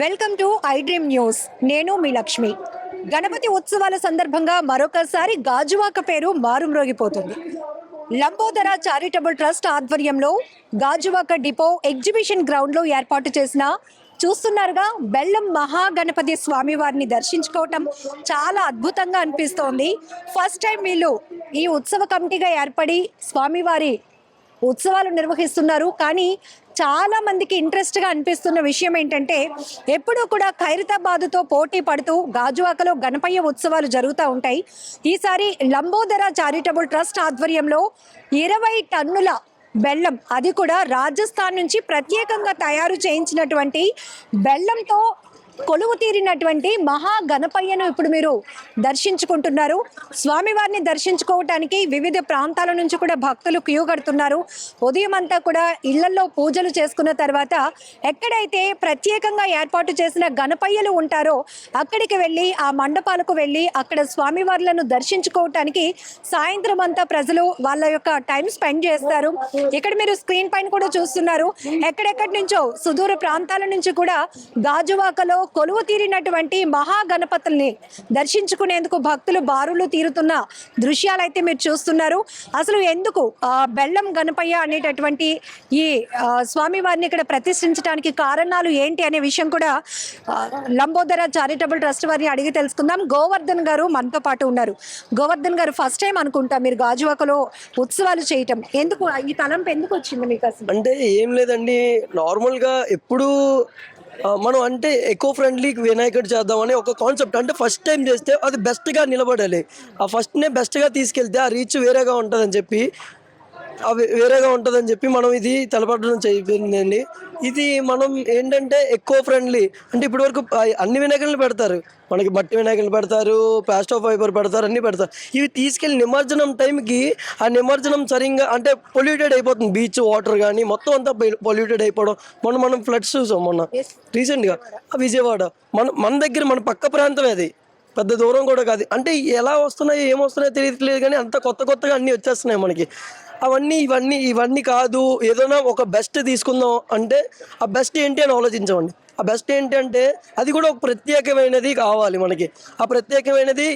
Welcome to I dream news. నేను మీ లక్ష్మి. గణపతి ఉత్సవాల సందర్భంగా మరొకసారి గాజువాక పేరు మారుమ్రోగిపోతుంది. లంబోదర చారిటబుల్ ట్రస్ట్ ఆధ్వర్యంలో గాజువాక డిపో ఎగ్జిబిషన్ గ్రౌండ్లో ఏర్పాటు చేసిన చూస్తున్నారుగా బెల్లం మహాగణపతి స్వామి వారిని దర్శించుకోవటం చాలా అద్భుతంగా అనిపిస్తోంది. ఫస్ట్ టైం వీళ్ళు ఈ ఉత్సవ కమిటీగా ఏర్పడి స్వామివారి ఉత్సవాలు నిర్వహిస్తున్నారు. కానీ చాలా మందికి ఇంట్రెస్ట్గా అనిపిస్తున్న విషయం ఏంటంటే ఎప్పుడూ కూడా ఖైరతాబాదుతో పోటీ పడుతూ గాజువాకలో గణపయ్య ఉత్సవాలు జరుగుతూ ఉంటాయి. ఈసారి లంబోదర చారిటబుల్ ట్రస్ట్ ఆధ్వర్యంలో 20 టన్నుల బెల్లం, అది కూడా రాజస్థాన్ నుంచి ప్రత్యేకంగా తయారు చేయించినటువంటి బెల్లంతో కొలువు తీరినటువంటి మహా గణపయ్యను ఇప్పుడు మీరు దర్శించుకుంటున్నారు. స్వామివారిని దర్శించుకోవటానికి వివిధ ప్రాంతాల నుంచి కూడా భక్తులు క్యూ కడుతున్నారు. ఉదయం అంతా కూడా ఇళ్లలో పూజలు చేసుకున్న తర్వాత ఎక్కడైతే ప్రత్యేకంగా ఏర్పాటు చేసిన గణపయ్యలు ఉంటారో అక్కడికి వెళ్ళి ఆ మండపాలకు వెళ్ళి అక్కడ స్వామివార్లను దర్శించుకోవటానికి సాయంత్రం అంతా ప్రజలు వాళ్ళ యొక్క టైం స్పెండ్ చేస్తారు. ఇక్కడ మీరు స్క్రీన్ పైన కూడా చూస్తున్నారు, ఎక్కడెక్కడి నుంచో సుదూర ప్రాంతాల నుంచి కూడా గాజువాకలో కొలువు తీరినటువంటి మహాగణపతుల్ని దర్శించుకునేందుకు భక్తులు బారులు తీరుతున్న దృశ్యాలైతే మీరు చూస్తున్నారు. అసలు ఎందుకు బెల్లం గణపయ్య అనేటటువంటి ఈ స్వామివారిని ఇక్కడ ప్రతిష్ఠించడానికి కారణాలు ఏంటి అనే విషయం కూడా లంబోదర చారిటబుల్ ట్రస్ట్ వారిని అడిగి తెలుసుకుందాం. గోవర్ధన్ గారు మనతో పాటు ఉన్నారు. గోవర్ధన్ గారు, ఫస్ట్ టైం అనుకుంటా మీరు గాజువాకలో ఉత్సవాలు చేయటం, ఎందుకు ఈ తలంపు ఎందుకు వచ్చింది మీకు అసలు? అంటే ఏం లేదండి, నార్మల్గా ఎప్పుడు మనం అంటే ఎకో ఫ్రెండ్లీ వినాయకుడు చేద్దామని ఒక కాన్సెప్ట్. అంటే ఫస్ట్ టైం చేస్తే అది బెస్ట్గా నిలబడాలి, ఆ ఫస్ట్నే బెస్ట్గా తీసుకెళ్తే ఆ రీచ్ వేరేగా ఉంటుందని చెప్పి మనం ఇది తెలపడం చెప్పిందండి. ఇది మనం ఏంటంటే ఎక్కువ ఫ్రెండ్లీ, అంటే ఇప్పటి వరకు అన్ని వినాయకులను పెడతారు, మనకి మట్టి వినాయకులు పెడతారు, ప్లాస్టర్ ఆఫ్ ఫైబర్ పెడతారు, అన్నీ పెడతారు. ఇవి తీసుకెళ్ళి నిమజ్జనం టైంకి ఆ నిమజ్జనం సరిగ్గా అంటే పొల్యూటెడ్ అయిపోతుంది. బీచ్ వాటర్ కానీ మొత్తం అంతా పొల్యూటెడ్ అయిపోవడం. మనం ఫ్లడ్స్ చూసాం మొన్న రీసెంట్గా విజయవాడ. మన దగ్గర మన పక్క ప్రాంతమే, అది పెద్ద దూరం కూడా కాదు. అంటే ఎలా వస్తున్నాయో ఏమొస్తున్నాయో తెలియట్లేదు, కానీ అంత కొత్తగా అన్నీ వచ్చేస్తున్నాయి మనకి. ఇవన్నీ కాదు, ఏదైనా ఒక బెస్ట్ తీసుకుందాం అంటే ఆ బెస్ట్ ఏంటి అని ఆలోచించామండి. ఆ బెస్ట్ ఏంటి అంటే అది కూడా ఒక ప్రత్యేకమైనది కావాలి మనకి. ఆ ప్రత్యేకమైనది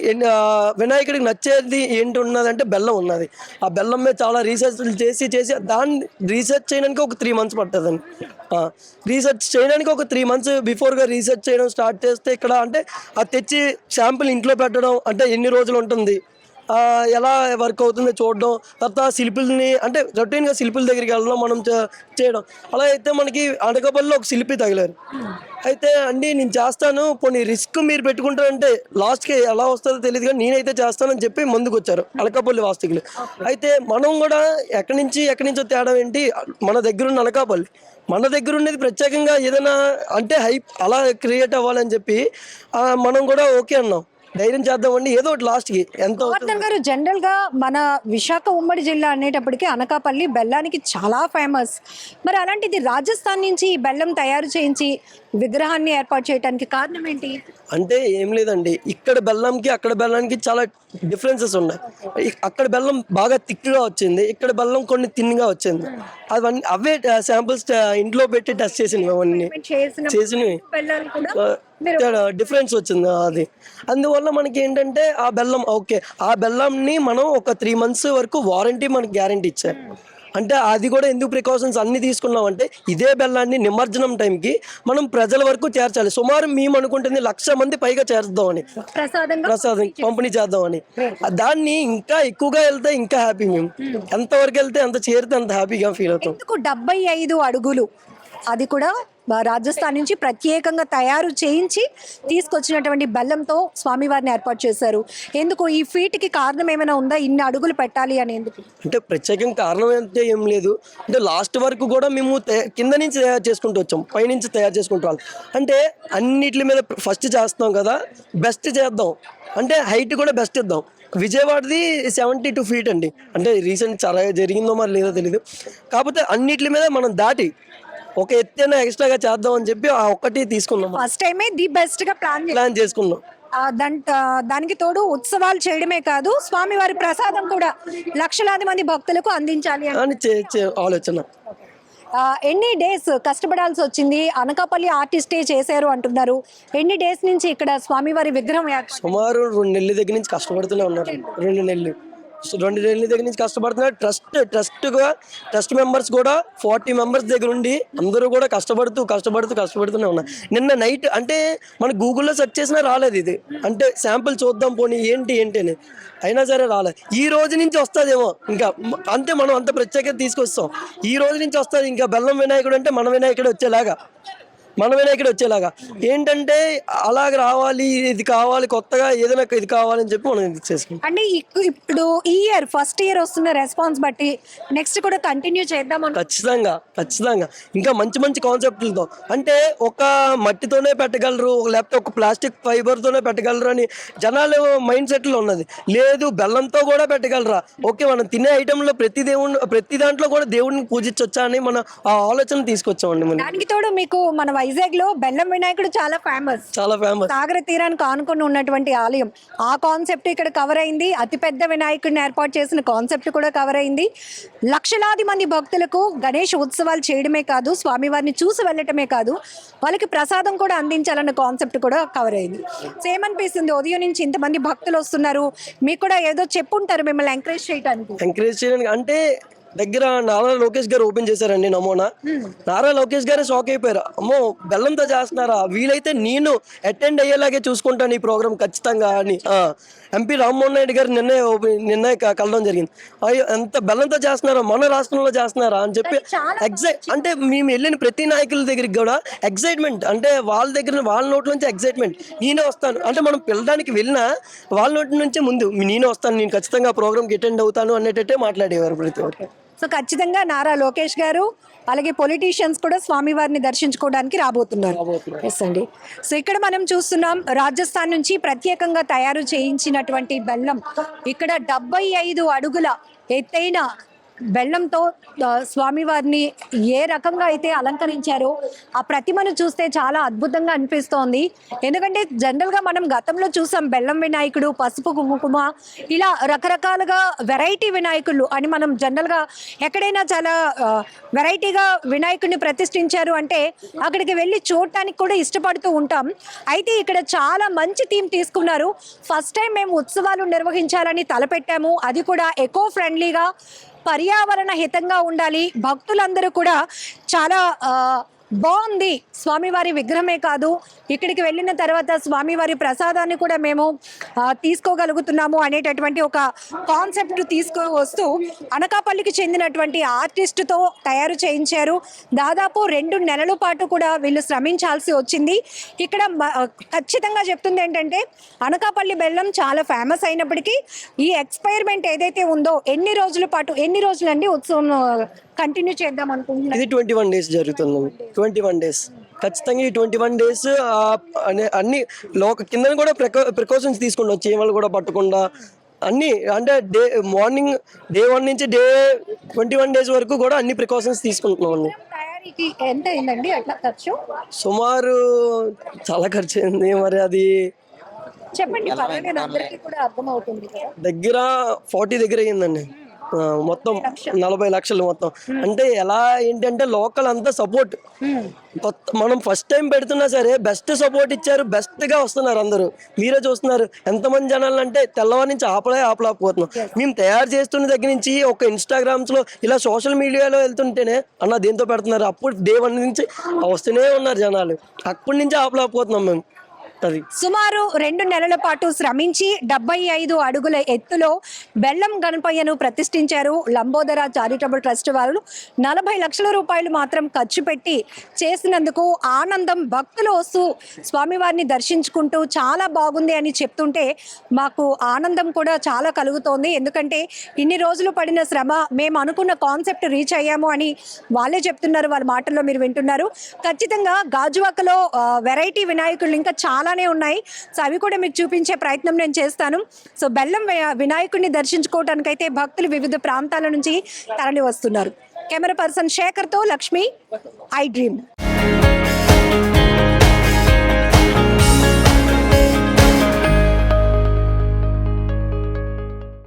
వినాయకుడికి నచ్చేది ఏంటి ఉన్నదంటే బెల్లం ఉన్నది. ఆ బెల్లం మీద చాలా రీసెర్చ్లు చేసి దాన్ని రీసెర్చ్ చేయడానికి ఒక 3 months పట్టదండి. రీసెర్చ్ చేయడానికి ఒక 3 months బిఫోర్గా రీసెర్చ్ చేయడం స్టార్ట్ చేస్తే ఇక్కడ అంటే అది తెచ్చి శాంపిల్ ఇంట్లో పెట్టడం, అంటే ఎన్ని రోజులు ఉంటుంది, ఎలా వర్క్ అవుతుందో చూడడం, తర్వాత శిల్పుల్ని అంటే రొటీన్గా శిల్పుల దగ్గరికి వెళ్ళడం, మనం చేయడం. అలా అయితే మనకి అనకాపల్లిలో ఒక శిల్పి తగిలారు. అయితే అండి నేను చేస్తాను, కొన్ని రిస్క్ మీరు పెట్టుకుంటారంటే లాస్ట్కి ఎలా వస్తుందో తెలియదు, కానీ నేనైతే చేస్తానని చెప్పి ముందుకు వచ్చారు అనకాపల్లి వాస్తవికులు. అయితే మనం కూడా ఎక్కడి నుంచో తేడా ఏంటి, మన దగ్గర ఉన్న అనకాపల్లి, మన దగ్గర ఉన్నది ప్రత్యేకంగా ఏదైనా అంటే హైప్ అలా క్రియేట్ అవ్వాలని చెప్పి మనం కూడా ఓకే అన్నాం, ధైర్యం చేద్దామండి ఏదో ఒకటి లాస్ట్కి. ఎంతో గారు, జనరల్ గా మన విశాఖ ఉమ్మడి జిల్లా అనేటప్పటికీ అనకాపల్లి బెల్లానికి చాలా ఫేమస్. మరి అలాంటిది రాజస్థాన్ నుంచి ఈ బెల్లం తయారు చేయించి విగ్రహాన్ని ఏర్పాటు చేయడానికి కారణం ఏంటి? అంటే ఏం లేదండి, ఇక్కడ బెల్లంకి అక్కడ బెల్లానికి చాలా డిఫరెన్సెస్ ఉన్నాయి. అక్కడ బెల్లం బాగా థిక్గా వచ్చింది, ఇక్కడ బెల్లం కొన్ని థిన్గా వచ్చింది. అవే శాంపుల్స్ ఇంట్లో పెట్టి టెస్ట్ చేసినవి డిఫరెన్స్ వచ్చింది అది. అందువల్ల మనకి ఏంటంటే ఆ బెల్లం ఓకే, ఆ బెల్లంని మనం ఒక 3 months వరకు వారంటీ మనకి గ్యారంటీ ఇచ్చారు. అంటే అది కూడా ఎందుకు ప్రికాషన్స్ అన్ని తీసుకున్నామంటే ఇదే బెల్లాన్ని నిమజ్జనం టైంకి మనం ప్రజల వరకు చేర్చాలి. సుమారు మేము అనుకుంటుంది 1,00,000 మంది పైగా చేర్దామని, ప్రసాదం పంపిణీ చేద్దామని. దాన్ని ఇంకా ఎక్కువగా వెళ్తే ఇంకా హ్యాపీ, మేము ఎంతవరకు వెళ్తే ఎంత చేరితే అంత హ్యాపీగా ఫీల్ అవుతాం. 75 అడుగులు, అది కూడా రాజస్థాన్ నుంచి ప్రత్యేకంగా తయారు చేయించి తీసుకొచ్చినటువంటి బెల్లంతో స్వామివారిని ఏర్పాటు చేశారు. ఎందుకు ఈ ఫీట్కి కారణం ఏమైనా ఉందా, ఇన్ని అడుగులు పెట్టాలి అనేందుకు? అంటే ప్రత్యేకంగా కారణం అయితే ఏం లేదు. అంటే లాస్ట్ వరకు కూడా మేము కింద నుంచి తయారు చేసుకుంటూ వచ్చాం, పైనుంచి తయారు చేసుకుంటూ వాళ్ళం. అంటే అన్నిటి మీద ఫస్ట్ చేస్తాం కదా, బెస్ట్ చేద్దాం అంటే హైట్ కూడా బెస్ట్ ఇద్దాం. విజయవాడది 72 feet అండి. అంటే రీసెంట్ చాలా జరిగిందో మరి లేదో తెలీదు, కాకపోతే అన్నిటి మీద మనం దాటి ఒక ఎత్తైనా ఎక్స్ట్రాగా చేద్దాం అని చెప్పి ఆ ఒక్కటి తీసుకున్నాం. ఫస్ట్ టైమే ది బెస్ట్ గా ప్లాన్ చేసుకున్నాం. దానికి తోడు ఉత్సవాలు చేయడమే కాదు, స్వామివారి ప్రసాదం కూడా లక్షలాది మంది భక్తులకు అందించాలి అని ఆలోచన. ఎన్ని డేస్ కష్టపడాల్సి వచ్చింది? అనకాపల్లి ఆర్టిస్టే చేశారు అంటున్నారు. ఎన్ని డేస్ నుంచి ఇక్కడ స్వామివారి విగ్రహం సుమారు 2 నెలల దగ్గర నుంచి కష్టపడుతూనే ఉన్నారు. 2 నెలల దగ్గర నుంచి కష్టపడుతున్నారు. ట్రస్ట్ మెంబర్స్ కూడా 40 మెంబర్స్ దగ్గర ఉండి అందరూ కూడా కష్టపడుతూనే ఉన్నారు. నిన్న నైట్ అంటే మన గూగుల్లో సెర్చ్ చేసినా రాలేదు ఇది. అంటే శాంపుల్ చూద్దాం పోనీ ఏంటి అని అయినా సరే రాలేదు. ఈ రోజు నుంచి వస్తుందేమో ఇంకా, అంతే మనం అంత ప్రత్యేకత తీసుకొస్తాం. ఈ రోజు నుంచి వస్తుంది ఇంకా బెల్లం వినాయకుడు అంటే మన వినాయకుడు వచ్చేలాగా ఏంటంటే అలాగ రావాలి, ఇది కావాలి, కొత్తగా ఏదైనా ఇది కావాలని చెప్పి మనం ఇది చేసుకుంటాం. అంటే ఇప్పుడు ఈ ఇయర్ ఫస్ట్ ఇయర్ వస్తున్న రెస్పాన్స్ బట్టి నెక్స్ట్ కూడా కంటిన్యూ చేద్దాం. ఖచ్చితంగా ఇంకా మంచి కాన్సెప్ట్లతో, అంటే ఒక మట్టితోనే పెట్టగలరు లేకపోతే ఒక ప్లాస్టిక్ ఫైబర్తోనే పెట్టగలరు అని జనాలు మైండ్ సెట్లో ఉన్నది. లేదు బెల్లంతో కూడా పెట్టగలరా, ఓకే మనం తినే ఐటెంలో ప్రతి దాంట్లో కూడా దేవుడిని పూజించవచ్చా అని మన ఆ ఆలోచన తీసుకొచ్చామండి. దానికి తోడు మీకు మన వైజాగ్ లో బెల్లం వినాయకుడు చాలా ఫేమస్. సాగర తీరానికి ఆనుకొని ఉన్నటువంటి ఆలయం, ఆ కాన్సెప్ట్ ఇక్కడ కవర్ అయింది. అతిపెద్ద వినాయకుడిని ఏర్పాటు చేసిన కాన్సెప్ట్ కూడా కవర్ అయింది. లక్షలాది మంది భక్తులకు గణేష్ ఉత్సవాలు చేయడమే కాదు, స్వామివారిని చూసి వెళ్ళటమే కాదు, వాళ్ళకి ప్రసాదం కూడా అందించాలన్న కాన్సెప్ట్ కూడా కవర్ అయింది. సేమ్ అనిపిస్తుంది, ఉదయం నుంచి ఇంతమంది భక్తులు వస్తున్నారు, మీకు కూడా ఏదో చెప్పుంటారు మిమ్మల్ని ఎంకరేజ్ చేయడానికి. అంటే దగ్గర నారా లోకేష్ గారు ఓపెన్ చేశారండి నమూనా. నారా లోకేష్ గారు షాక్ అయిపోయారు, అమ్మో బెల్లంతో చేస్తున్నారా, వీలైతే నేను అటెండ్ అయ్యేలాగే చూసుకుంటాను ఈ ప్రోగ్రామ్ ఖచ్చితంగా అని ఎంపీ రామ్మోహన్ నాయుడు గారు నిన్న కలవడం జరిగింది. అయ్యో ఎంత బెల్లంతో చేస్తున్నారా, మన రాష్ట్రంలో చేస్తున్నారా అని చెప్పి అంటే మేము వెళ్ళిన ప్రతి నాయకుల దగ్గరికి కూడా ఎగ్జైట్మెంట్, అంటే వాళ్ళ నోట్ల నుంచి ఎగ్జైట్మెంట్, నేనే వస్తాను అంటే మనం పిల్లడానికి వెళ్ళినా వాళ్ళ నోటి నుంచి ముందు నేనే వస్తాను, నేను ఖచ్చితంగా ఆ ప్రోగ్రామ్కి అటెండ్ అవుతాను అనేటట్టే మాట్లాడేవారు ప్రతి ఒక్కరు. సో ఖచ్చితంగా నారా లోకేష్ గారు అలాగే పొలిటీషియన్స్ కూడా స్వామివారిని దర్శించుకోవడానికి రాబోతున్నారు. ఎస్ అండి. సో ఇక్కడ మనం చూస్తున్నాం, రాజస్థాన్ నుంచి ప్రత్యేకంగా తయారు చేయించినటువంటి బెల్లం. ఇక్కడ 75 అడుగుల ఎత్తైన బెల్లంతో స్వామివారిని ఏ రకంగా అయితే అలంకరించారో ఆ ప్రతిమను చూస్తే చాలా అద్భుతంగా అనిపిస్తోంది. ఎందుకంటే జనరల్గా మనం గతంలో చూసాం బెల్లం వినాయకుడు, పసుపు కుంకుమ, ఇలా రకరకాలుగా వెరైటీ వినాయకులు అని మనం జనరల్గా ఎక్కడైనా చాలా వెరైటీగా వినాయకుడిని ప్రతిష్ఠించారు అంటే అక్కడికి వెళ్ళి చూడటానికి కూడా ఇష్టపడుతూ ఉంటాం. అయితే ఇక్కడ చాలా మంచి థీమ్ తీసుకున్నారు. ఫస్ట్ టైం మేము ఉత్సవాలు నిర్వహించాలని తలపెట్టాము, అది కూడా ఎకో ఫ్రెండ్లీగా, పర్యావరణ హితంగా ఉండాలి. భక్తులందరూ కూడా చాలా బాగుంది, స్వామివారి విగ్రహమే కాదు ఇక్కడికి వెళ్ళిన తర్వాత స్వామివారి ప్రసాదాన్ని కూడా మేము తీసుకోగలుగుతున్నాము అనేటటువంటి ఒక కాన్సెప్ట్ తీసుకువస్తూ అనకాపల్లికి చెందినటువంటి ఆర్టిస్టుతో తయారు చేయించారు. దాదాపు 2 నెలల పాటు కూడా వీళ్ళు శ్రమించాల్సి వచ్చింది. ఇక్కడ ఖచ్చితంగా చెప్తుంది ఏంటంటే అనకాపల్లి బెల్లం చాలా ఫేమస్ అయినప్పటికీ ఈ ఎక్స్పైర్మెంట్ ఏదైతే ఉందో ఎన్ని రోజులండి ఉత్సవం కంటిన్యూ చేద్దాం అనుకుంటున్నాను? ఇది 21 డేస్ జరుగుతుంది. 21 డేస్ ఖచ్చితంగా. ఈ 21 డేస్ అన్ని కింద కూడా ప్రికాషన్స్ తీసుకుంటాం, చీమలు కూడా పట్టకుండా అన్ని, అంటే మార్నింగ్ డే 1 నుంచి డే 21 డేస్ వరకు కూడా అన్ని ప్రికాషన్స్ తీసుకుంటున్నాం అండి. తయారీకి ఎంత అయిందండి అట్లా ఖర్చు? సుమారు చాలా ఖర్చు అయింది, మరి అది చెప్పండి, అందరికీ కూడా అర్థమవుతుంది. దగ్గర 40 దగ్గర అయ్యిందండి. మొత్తం 40 లక్షలు మొత్తం. అంటే ఎలా ఏంటంటే లోకల్ అంతా సపోర్ట్, మనం ఫస్ట్ టైం పెడుతున్నా సరే బెస్ట్ సపోర్ట్ ఇచ్చారు, బెస్ట్ గా వస్తున్నారు అందరూ. మీరే చూస్తున్నారు ఎంతమంది జనాలు అంటే తెల్లవారి నుంచి ఆపలేకపోతున్నాం. మేము తయారు చేస్తున్న దగ్గర నుంచి ఒక ఇన్స్టాగ్రామ్స్ లో ఇలా సోషల్ మీడియాలో వెళ్తుంటేనే అన్న దేంతో పెడుతున్నారు, అప్పుడు డే 1 నుంచి వస్తూనే ఉన్నారు జనాలు, అప్పటి నుంచి ఆపలేకపోతున్నాం మేము. సుమారు 2 నెలల పాటు శ్రమించి 75 అడుగుల ఎత్తులో బెల్లం గణపయ్యను ప్రతిష్ఠించారు. లంబోదర చారిటబుల్ ట్రస్ట్ వాళ్ళు 40 లక్షల రూపాయలు మాత్రం ఖర్చు పెట్టి చేసినందుకు ఆనందం. భక్తులు వస్తూ స్వామివారిని దర్శించుకుంటూ చాలా బాగుంది అని చెప్తుంటే మాకు ఆనందం కూడా చాలా కలుగుతోంది. ఎందుకంటే ఇన్ని రోజులు పడిన శ్రమ, మేము అనుకున్న కాన్సెప్ట్ రీచ్ అయ్యాము అని వాళ్ళే చెప్తున్నారు, వాళ్ళ మాటల్లో మీరు వింటున్నారు. ఖచ్చితంగా గాజువాకలో వెరైటీ వినాయకులు ఇంకా చాలా ఉన్నాయి. సో అవి కూడా మీకు చూపించే ప్రయత్నం నేను చేస్తాను. సో బెల్లం వినాయకుడిని దర్శించుకోవడానికి అయితే భక్తులు వివిధ ప్రాంతాల నుంచి తరలి వస్తున్నారు. కెమెరా పర్సన్ శేఖర్తో లక్ష్మి, ఐ డ్రీమ్.